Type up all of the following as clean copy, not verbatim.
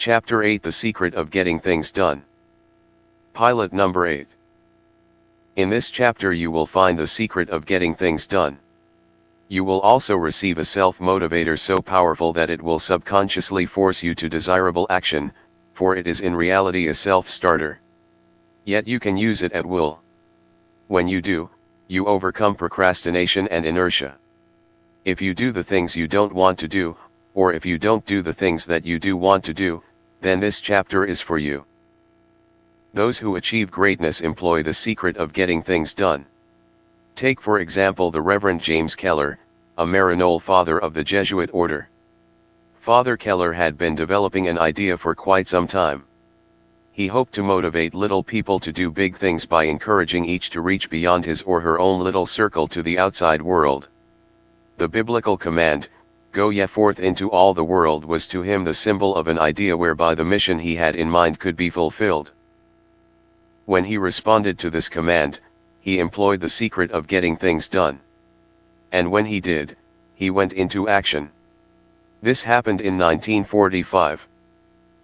Chapter 8: The Secret of Getting Things Done. Pilot number 8. In this chapter you will find the secret of getting things done. You will also receive a self-motivator so powerful that it will subconsciously force you to desirable action, for it is in reality a self-starter. Yet you can use it at will. When you do, you overcome procrastination and inertia. If you do the things you don't want to do, or if you don't do the things that you do want to do, then this chapter is for you. Those who achieve greatness employ the secret of getting things done. Take for example the Reverend James Keller, a Maryknoll father of the Jesuit order. Father Keller had been developing an idea for quite some time. He hoped to motivate little people to do big things by encouraging each to reach beyond his or her own little circle to the outside world. The biblical command, "Go ye forth into all the world," was to him the symbol of an idea whereby the mission he had in mind could be fulfilled. When he responded to this command, he employed the secret of getting things done. And when he did, he went into action. This happened in 1945.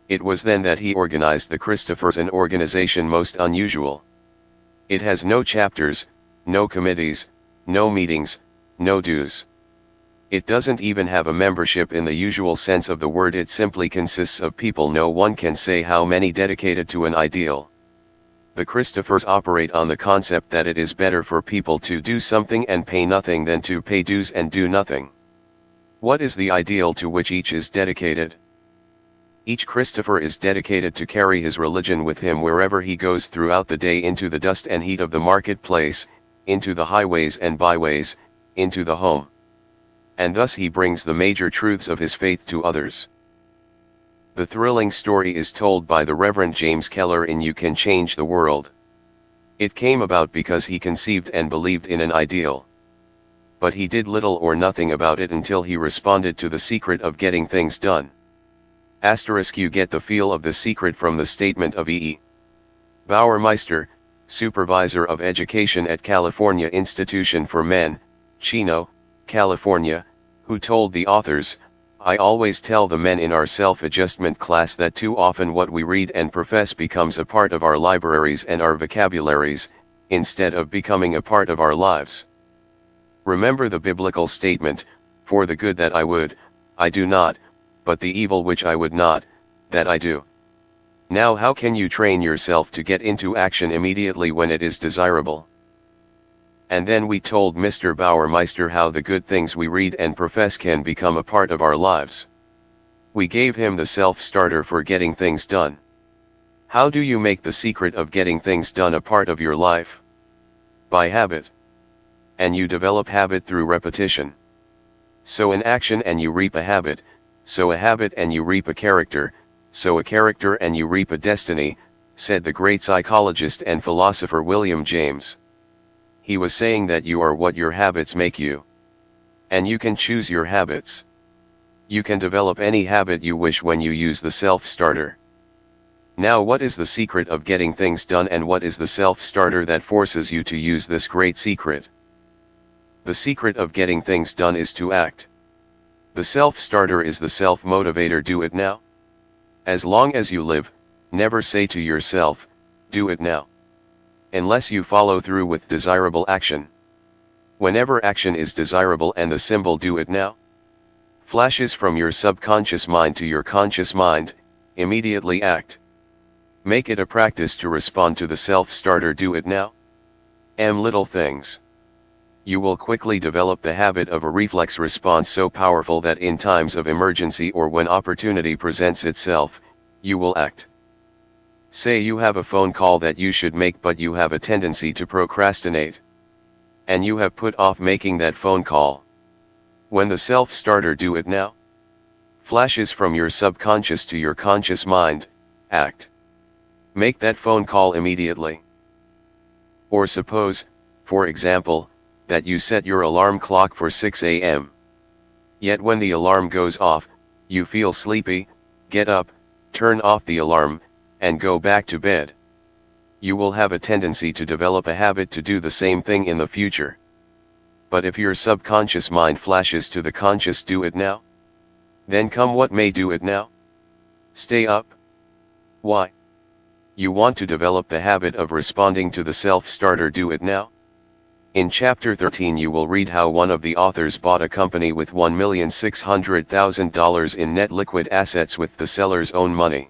It was then that he organized the Christophers, an organization most unusual. It has no chapters, no committees, no meetings, no dues. It doesn't even have a membership in the usual sense of the word. It simply consists of people, no one can say how many, dedicated to an ideal. The Christophers operate on the concept that it is better for people to do something and pay nothing than to pay dues and do nothing. What is the ideal to which each is dedicated? Each Christopher is dedicated to carry his religion with him wherever he goes throughout the day, into the dust and heat of the marketplace, into the highways and byways, into the home. And thus he brings the major truths of his faith to others. The thrilling story is told by the Reverend James Keller in You Can Change the World. It came about because he conceived and believed in an ideal. But he did little or nothing about it until he responded to the secret of getting things done. You get the feel of the secret from the statement of E. Bauermeister, supervisor of education at California Institution for Men, Chino, California, who told the authors, "I always tell the men in our self-adjustment class that too often what we read and profess becomes a part of our libraries and our vocabularies, instead of becoming a part of our lives. Remember the biblical statement, 'For the good that I would, I do not, but the evil which I would not, that I do.' Now how can you train yourself to get into action immediately when it is desirable?" And then we told Mr. Bauermeister how the good things we read and profess can become a part of our lives. We gave him the self-starter for getting things done. How do you make the secret of getting things done a part of your life? By habit. And you develop habit through repetition. Sow an action and you reap a habit, sow a habit and you reap a character, sow a character and you reap a destiny, said the great psychologist and philosopher William James. He was saying that you are what your habits make you. And you can choose your habits. You can develop any habit you wish when you use the self-starter. Now what is the secret of getting things done, and what is the self-starter that forces you to use this great secret? The secret of getting things done is to act. The self-starter is the self-motivator. Do it now. As long as you live, never say to yourself, "Do it now," unless you follow through with desirable action. Whenever action is desirable and the symbol "do it now" flashes from your subconscious mind to your conscious mind, immediately act. Make it a practice to respond to the self-starter "do it now." Little things. You will quickly develop the habit of a reflex response so powerful that in times of emergency or when opportunity presents itself, you will act. Say you have a phone call that you should make, but you have a tendency to procrastinate. And you have put off making that phone call. When the self-starter "do it now" flashes from your subconscious to your conscious mind, act. Make that phone call immediately. Or suppose, for example, that you set your alarm clock for 6 a.m. Yet when the alarm goes off, you feel sleepy, get up, turn off the alarm, and go back to bed. You will have a tendency to develop a habit to do the same thing in the future. But if your subconscious mind flashes to the conscious "do it now," then come what may, do it now. Stay up. Why? You want to develop the habit of responding to the self-starter. Do it now. In chapter 13 you will read how one of the authors bought a company with $1,600,000 in net liquid assets with the seller's own money.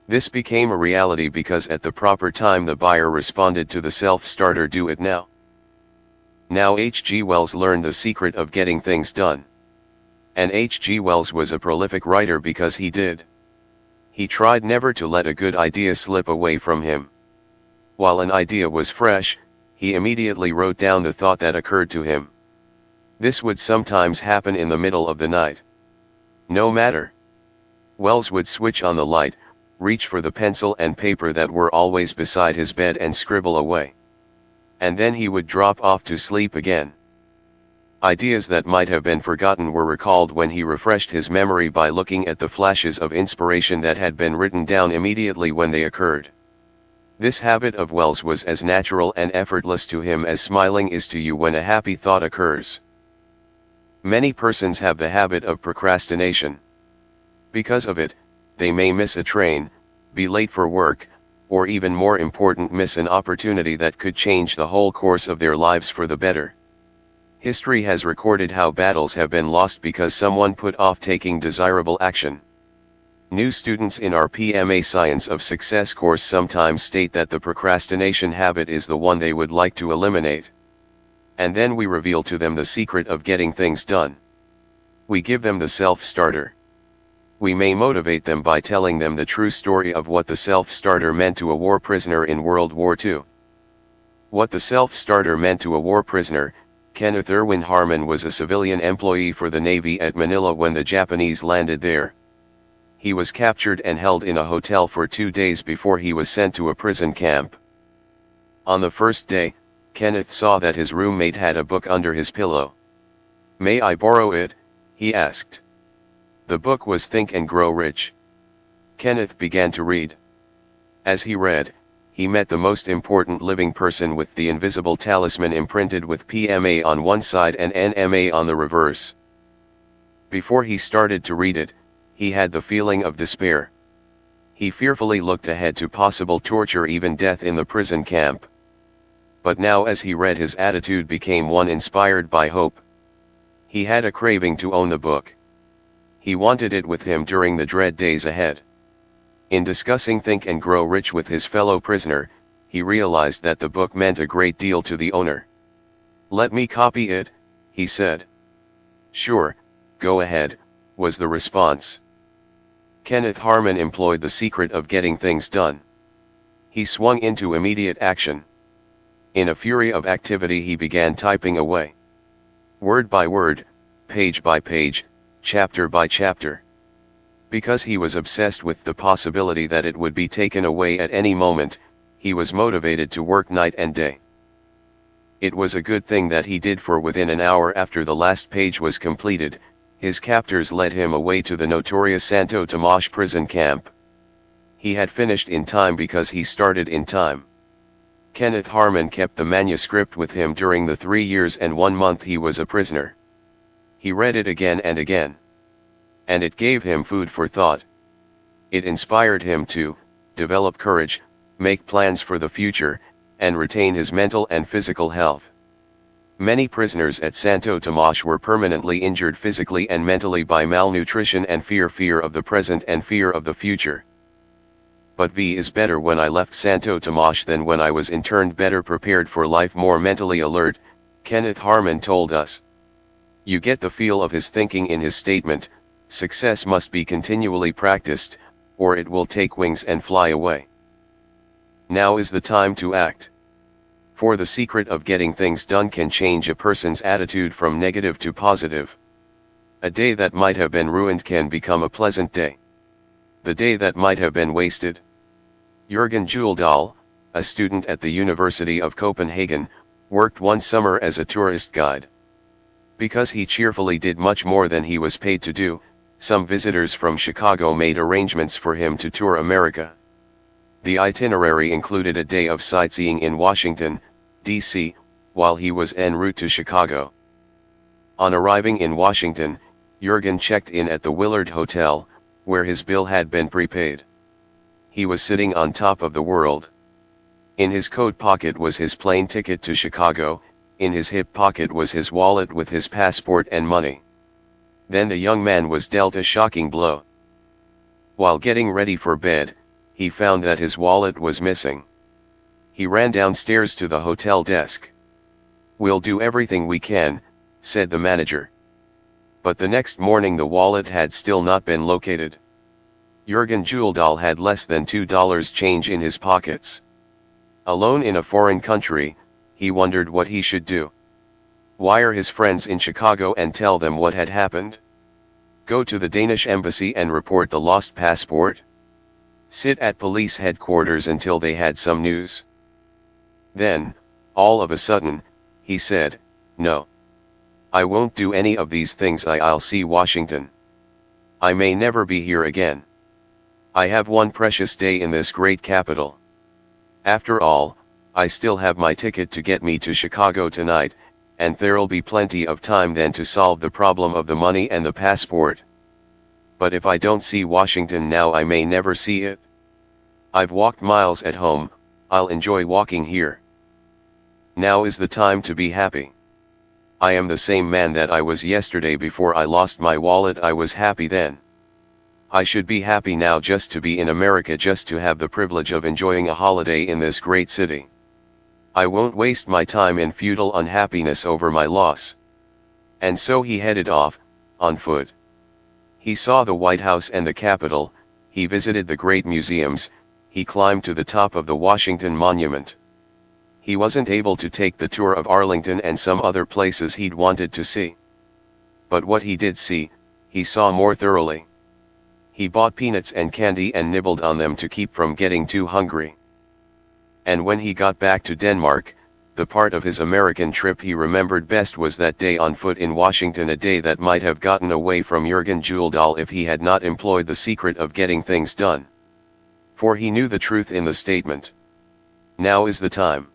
This became a reality because at the proper time the buyer responded to the self-starter. Do it now. Now H.G. Wells learned the secret of getting things done. And H.G. Wells was a prolific writer because he did. He tried never to let a good idea slip away from him. While an idea was fresh, he immediately wrote down the thought that occurred to him. This would sometimes happen in the middle of the night. No matter. Wells would switch on the light, reach for the pencil and paper that were always beside his bed and scribble away. And then he would drop off to sleep again. Ideas that might have been forgotten were recalled when he refreshed his memory by looking at the flashes of inspiration that had been written down immediately when they occurred. This habit of Wells was as natural and effortless to him as smiling is to you when a happy thought occurs. Many persons have the habit of procrastination. Because of it, they may miss a train, be late for work, or even more important, miss an opportunity that could change the whole course of their lives for the better. History has recorded how battles have been lost because someone put off taking desirable action. New students in our PMA Science of Success course sometimes state that the procrastination habit is the one they would like to eliminate. And then we reveal to them the secret of getting things done. We give them the self-starter. We may motivate them by telling them the true story of what the self-starter meant to a war prisoner in World War II. What the self-starter meant to a war prisoner. Kenneth Irwin Harmon was a civilian employee for the Navy at Manila when the Japanese landed there. He was captured and held in a hotel for 2 days before he was sent to a prison camp. On the first day, Kenneth saw that his roommate had a book under his pillow. "May I borrow it?" he asked. The book was Think and Grow Rich. Kenneth began to read. As he read, he met the most important living person with the invisible talisman imprinted with PMA on one side and NMA on the reverse. Before he started to read it, he had the feeling of despair. He fearfully looked ahead to possible torture, even death in the prison camp. But now as he read, his attitude became one inspired by hope. He had a craving to own the book. He wanted it with him during the dread days ahead. In discussing Think and Grow Rich with his fellow prisoner, he realized that the book meant a great deal to the owner. "Let me copy it," he said. "Sure, go ahead," was the response. Kenneth Harmon employed the secret of getting things done. He swung into immediate action. In a fury of activity he began typing away. Word by word, page by page, chapter by chapter. Because he was obsessed with the possibility that it would be taken away at any moment, he was motivated to work night and day. It was a good thing that he did, for within an hour after the last page was completed, his captors led him away to the notorious Santo Tomas prison camp. He had finished in time because he started in time. Kenneth Harmon kept the manuscript with him during the 3 years and 1 month he was a prisoner. He read it again and again. And it gave him food for thought. It inspired him to develop courage, make plans for the future, and retain his mental and physical health. Many prisoners at Santo Tomas were permanently injured physically and mentally by malnutrition and fear of the present and fear of the future. But V is better. When I left Santo Tomas than when I was interned, better prepared for life, more mentally alert, Kenneth Harmon told us. You get the feel of his thinking in his statement. Success must be continually practiced, or it will take wings and fly away. Now is the time to act. For the secret of getting things done can change a person's attitude from negative to positive. A day that might have been ruined can become a pleasant day. The day that might have been wasted. Jürgen Juldal, a student at the University of Copenhagen, worked one summer as a tourist guide. Because he cheerfully did much more than he was paid to do, some visitors from Chicago made arrangements for him to tour America. The itinerary included a day of sightseeing in Washington, D.C., while he was en route to Chicago. On arriving in Washington, Jürgen checked in at the Willard Hotel, where his bill had been prepaid. He was sitting on top of the world. In his coat pocket was his plane ticket to Chicago, in his hip pocket was his wallet with his passport and money. Then the young man was dealt a shocking blow. While getting ready for bed, he found that his wallet was missing. He ran downstairs to the hotel desk. "We'll do everything we can," said the manager. But the next morning the wallet had still not been located. Jürgen Juldal had less than $2 change in his pockets. Alone in a foreign country, he wondered what he should do. Wire his friends in Chicago and tell them what had happened? Go to the Danish embassy and report the lost passport? Sit at police headquarters until they had some news? Then, all of a sudden, he said, "No. I won't do any of these things. I'll see Washington. I may never be here again. I have one precious day in this great capital. After all, I still have my ticket to get me to Chicago tonight, and there'll be plenty of time then to solve the problem of the money and the passport. But if I don't see Washington now, I may never see it. I've walked miles at home, I'll enjoy walking here. Now is the time to be happy. I am the same man that I was yesterday before I lost my wallet. I was happy then. I should be happy now just to be in America, just to have the privilege of enjoying a holiday in this great city. I won't waste my time in futile unhappiness over my loss." And so he headed off, on foot. He saw the White House and the Capitol, he visited the great museums, he climbed to the top of the Washington Monument. He wasn't able to take the tour of Arlington and some other places he'd wanted to see. But what he did see, he saw more thoroughly. He bought peanuts and candy and nibbled on them to keep from getting too hungry. And when he got back to Denmark, the part of his American trip he remembered best was that day on foot in Washington, a day that might have gotten away from Jürgen Juldal if he had not employed the secret of getting things done. For he knew the truth in the statement. Now is the time.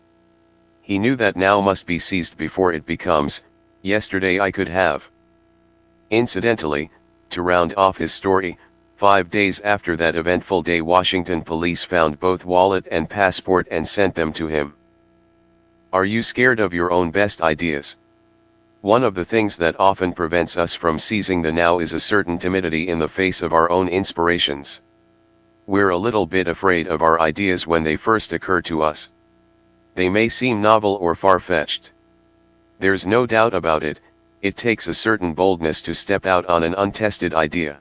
He knew that now must be seized before it becomes, "Yesterday I could have." Incidentally, to round off his story, 5 days after that eventful day, Washington police found both wallet and passport and sent them to him. Are you scared of your own best ideas? One of the things that often prevents us from seizing the now is a certain timidity in the face of our own inspirations. We're a little bit afraid of our ideas when they first occur to us. They may seem novel or far-fetched. There's no doubt about it, it takes a certain boldness to step out on an untested idea.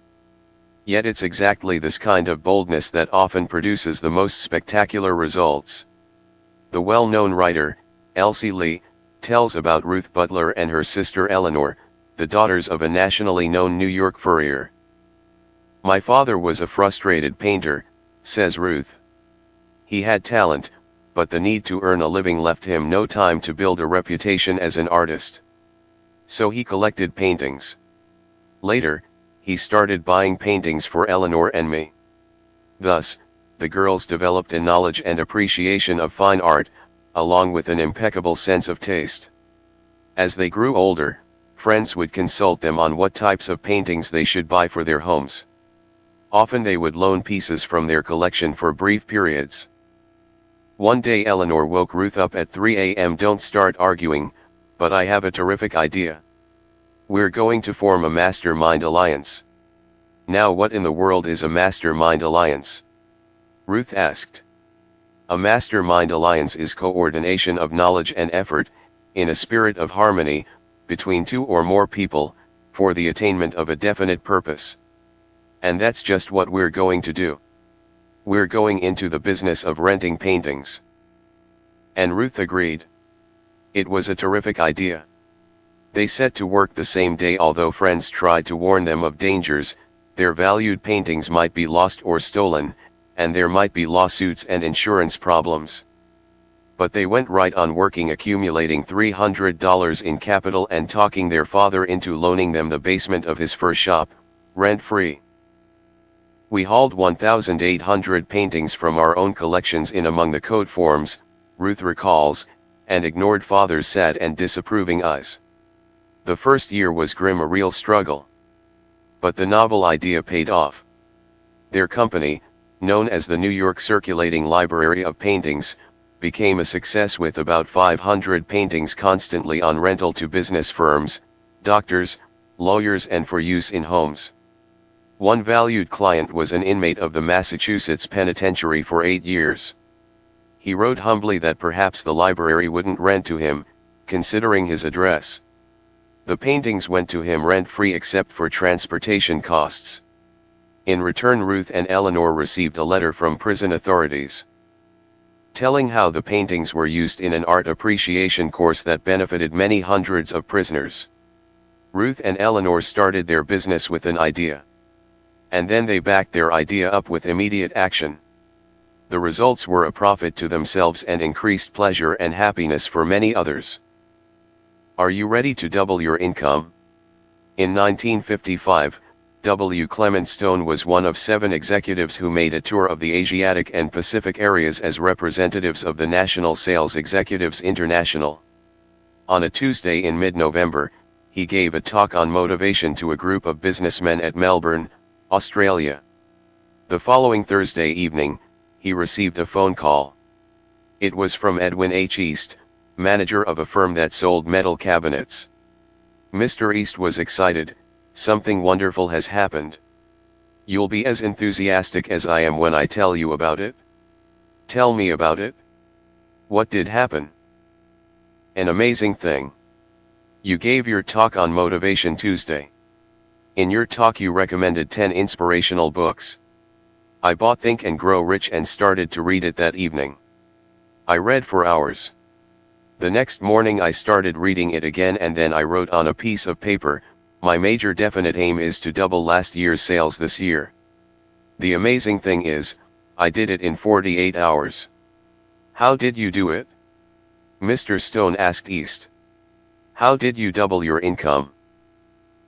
Yet it's exactly this kind of boldness that often produces the most spectacular results. The well-known writer, Elsie Lee, tells about Ruth Butler and her sister Eleanor, the daughters of a nationally known New York furrier. "My father was a frustrated painter," says Ruth. "He had talent, but the need to earn a living left him no time to build a reputation as an artist. So he collected paintings. Later, he started buying paintings for Eleanor and me. Thus, the girls developed a knowledge and appreciation of fine art, along with an impeccable sense of taste. As they grew older, friends would consult them on what types of paintings they should buy for their homes. Often they would loan pieces from their collection for brief periods. One day Eleanor woke Ruth up at 3 a.m. "Don't start arguing, but I have a terrific idea. We're going to form a mastermind alliance." "Now what in the world is a mastermind alliance?" Ruth asked. "A mastermind alliance is coordination of knowledge and effort, in a spirit of harmony, between two or more people, for the attainment of a definite purpose. And that's just what we're going to do. We're going into the business of renting paintings." And Ruth agreed. It was a terrific idea. They set to work the same day. Although friends tried to warn them of dangers, their valued paintings might be lost or stolen, and there might be lawsuits and insurance problems. But they went right on working, accumulating $300 in capital and talking their father into loaning them the basement of his fur shop, rent-free. "We hauled 1,800 paintings from our own collections in among the code forms," Ruth recalls, "and ignored father's sad and disapproving eyes. The first year was grim, a real struggle. But the novel idea paid off. Their company, known as the New York Circulating Library of Paintings, became a success with about 500 paintings constantly on rental to business firms, doctors, lawyers, and for use in homes. One valued client was an inmate of the Massachusetts Penitentiary for 8 years. He wrote humbly that perhaps the library wouldn't rent to him, considering his address. The paintings went to him rent-free except for transportation costs. In return, Ruth and Eleanor received a letter from prison authorities telling how the paintings were used in an art appreciation course that benefited many hundreds of prisoners. Ruth and Eleanor started their business with an idea. And then they backed their idea up with immediate action. The results were a profit to themselves and increased pleasure and happiness for many others. Are you ready to double your income? In 1955, W. Clement Stone was one of 7 executives who made a tour of the Asiatic and Pacific areas as representatives of the National Sales Executives International. On a Tuesday in mid-November, he gave a talk on motivation to a group of businessmen at Melbourne, Australia. The following Thursday evening, he received a phone call. It was from Edwin H. East, manager of a firm that sold metal cabinets. Mr. East was excited. Something wonderful has happened. You'll be as enthusiastic as I am when I tell you about it. Tell me about it. What did happen? An amazing thing. You gave your talk on Motivation Tuesday. In your talk you recommended 10 inspirational books. I bought Think and Grow Rich and started to read it that evening. I read for hours. The next morning I started reading it again, and then I wrote on a piece of paper, my major definite aim is to double last year's sales this year. The amazing thing is, I did it in 48 hours. How did you do it? Mr. Stone asked East. How did you double your income?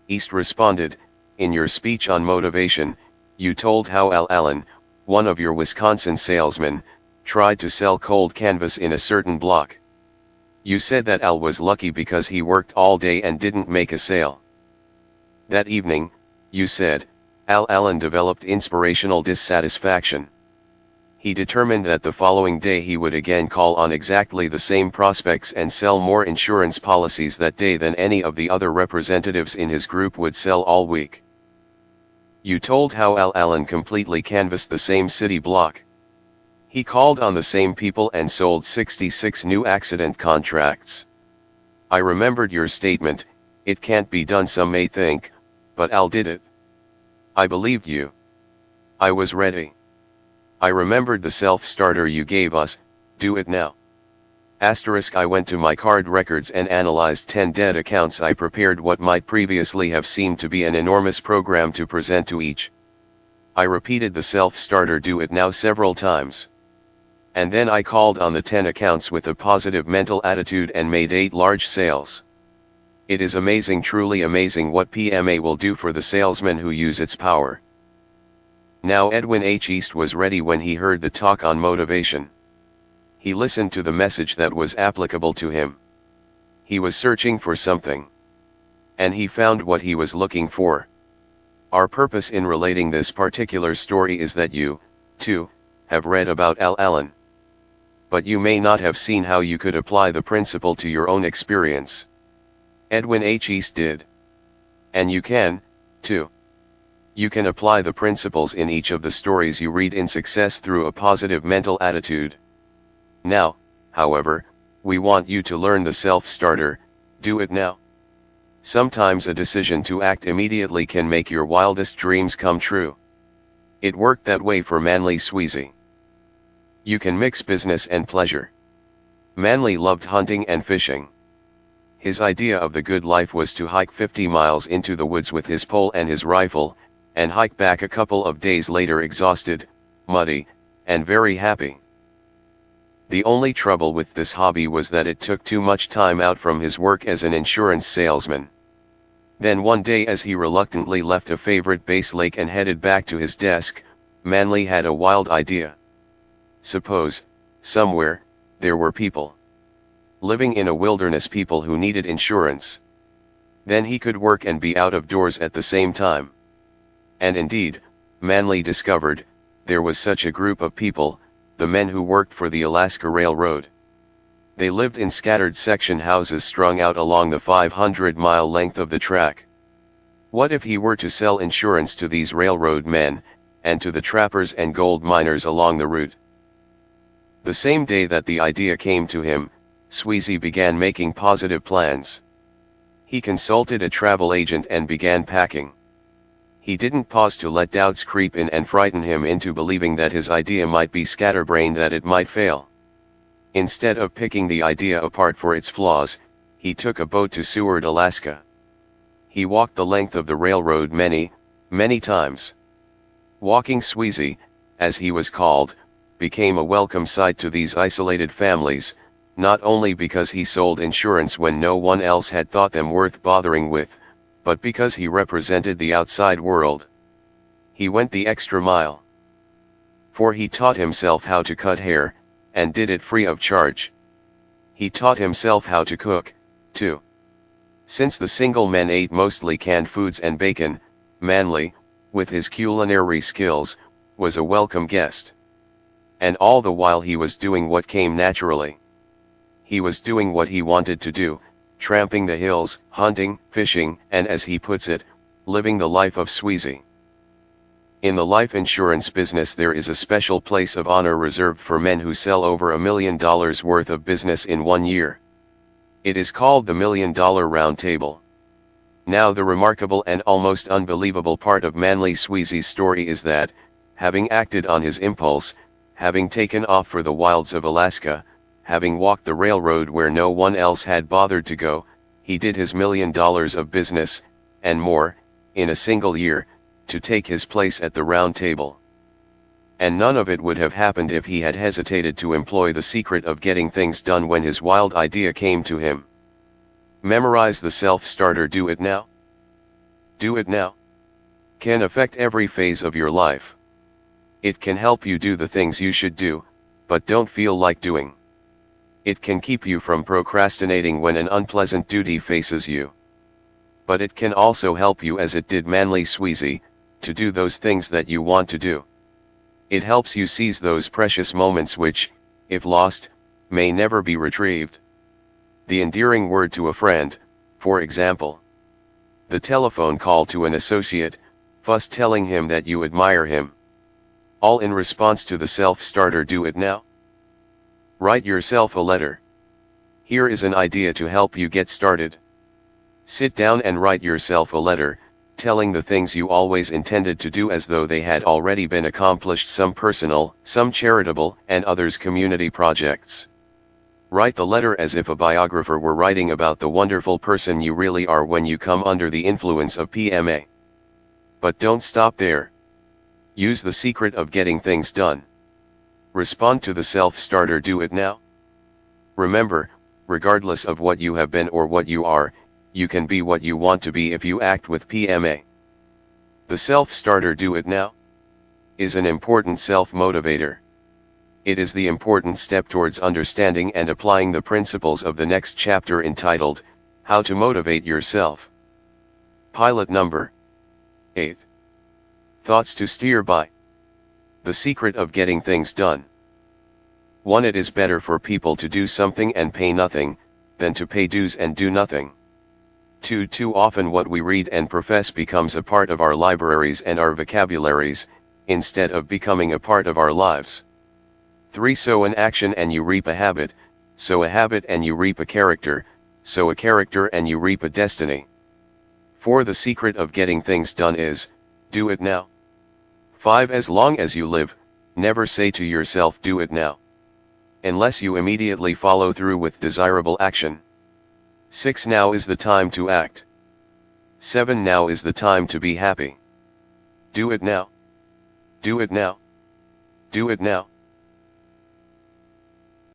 East responded, in your speech on motivation, you told how Al Allen, one of your Wisconsin salesmen, tried to sell cold canvas in a certain block. You said that Al was lucky because he worked all day and didn't make a sale. That evening, you said, Al Allen developed inspirational dissatisfaction. He determined that the following day he would again call on exactly the same prospects and sell more insurance policies that day than any of the other representatives in his group would sell all week. You told how Al Allen completely canvassed the same city block. He called on the same people and sold 66 new accident contracts. I remembered your statement, it can't be done, some may think, but Al did it. I believed you. I was ready. I remembered the self-starter you gave us, do it now. Asterisk, I went to my card records and analyzed 10 dead accounts. I prepared what might previously have seemed to be an enormous program to present to each. I repeated the self-starter do it now several times. And then I called on the 10 accounts with a positive mental attitude and made 8 large sales. It is amazing, truly amazing what PMA will do for the salesman who use its power. Now Edwin H. East was ready when he heard the talk on motivation. He listened to the message that was applicable to him. He was searching for something. And he found what he was looking for. Our purpose in relating this particular story is that you, too, have read about Al Allen. But you may not have seen how you could apply the principle to your own experience. Edwin H. East did. And you can, too. You can apply the principles in each of the stories you read in success through a positive mental attitude. Now, however, we want you to learn the self-starter, do it now. Sometimes a decision to act immediately can make your wildest dreams come true. It worked that way for Manly Sweezy. You can mix business and pleasure. Manly loved hunting and fishing. His idea of the good life was to hike 50 miles into the woods with his pole and his rifle, and hike back a couple of days later exhausted, muddy, and very happy. The only trouble with this hobby was that it took too much time out from his work as an insurance salesman. Then one day, as he reluctantly left a favorite base lake and headed back to his desk, Manly had a wild idea. Suppose, somewhere, there were people living in a wilderness, people who needed insurance. Then he could work and be out of doors at the same time. And indeed, Manly discovered, there was such a group of people, the men who worked for the Alaska Railroad. They lived in scattered section houses strung out along the 500-mile length of the track. What if he were to sell insurance to these railroad men, and to the trappers and gold miners along the route? The same day that the idea came to him, Sweezy began making positive plans. He consulted a travel agent and began packing. He didn't pause to let doubts creep in and frighten him into believing that his idea might be scatterbrained, that it might fail. Instead of picking the idea apart for its flaws, he took a boat to Seward, Alaska. He walked the length of the railroad many, many times. Walking Sweezy, as he was called, became a welcome sight to these isolated families, not only because he sold insurance when no one else had thought them worth bothering with, but because he represented the outside world. He went the extra mile. For he taught himself how to cut hair, and did it free of charge. He taught himself how to cook, too. Since the single men ate mostly canned foods and bacon, Manly, with his culinary skills, was a welcome guest. And all the while he was doing what came naturally. He was doing what he wanted to do, tramping the hills, hunting, fishing, and as he puts it, living the life of Sweezy. In the life insurance business there is a special place of honor reserved for men who sell over $1 million worth of business in 1 year. It is called the $1 Million Round Table. Now the remarkable and almost unbelievable part of Manly Sweezy's story is that, having acted on his impulse, having taken off for the wilds of Alaska, having walked the railroad where no one else had bothered to go, he did his $1 million of business, and more, in a single year, to take his place at the round table. And none of it would have happened if he had hesitated to employ the secret of getting things done when his wild idea came to him. Memorize the self-starter Do It Now. Do It Now can affect every phase of your life. It can help you do the things you should do, but don't feel like doing. It can keep you from procrastinating when an unpleasant duty faces you. But it can also help you, as it did Manly Sweezy, to do those things that you want to do. It helps you seize those precious moments which, if lost, may never be retrieved. The endearing word to a friend, for example. The telephone call to an associate, first telling him that you admire him. All in response to the self-starter Do It Now. Write yourself a letter. Here is an idea to help you get started. Sit down and write yourself a letter, telling the things you always intended to do as though they had already been accomplished, some personal, some charitable, and others community projects. Write the letter as if a biographer were writing about the wonderful person you really are when you come under the influence of PMA. But don't stop there. Use the secret of getting things done. Respond to the self-starter Do It Now. Remember, regardless of what you have been or what you are, you can be what you want to be if you act with PMA. The self-starter Do It Now is an important self-motivator. It is the important step towards understanding and applying the principles of the next chapter entitled, How to Motivate Yourself. Pilot number 8. Thoughts to steer by. The secret of getting things done. 1. It is better for people to do something and pay nothing, than to pay dues and do nothing. 2. Too often what we read and profess becomes a part of our libraries and our vocabularies, instead of becoming a part of our lives. 3. Sow an action and you reap a habit, sow a habit and you reap a character, sow a character and you reap a destiny. 4. The secret of getting things done is, do it now. 5. As long as you live, never say to yourself do it now, unless you immediately follow through with desirable action. 6. Now is the time to act. 7. Now is the time to be happy. Do it now. Do it now. Do it now.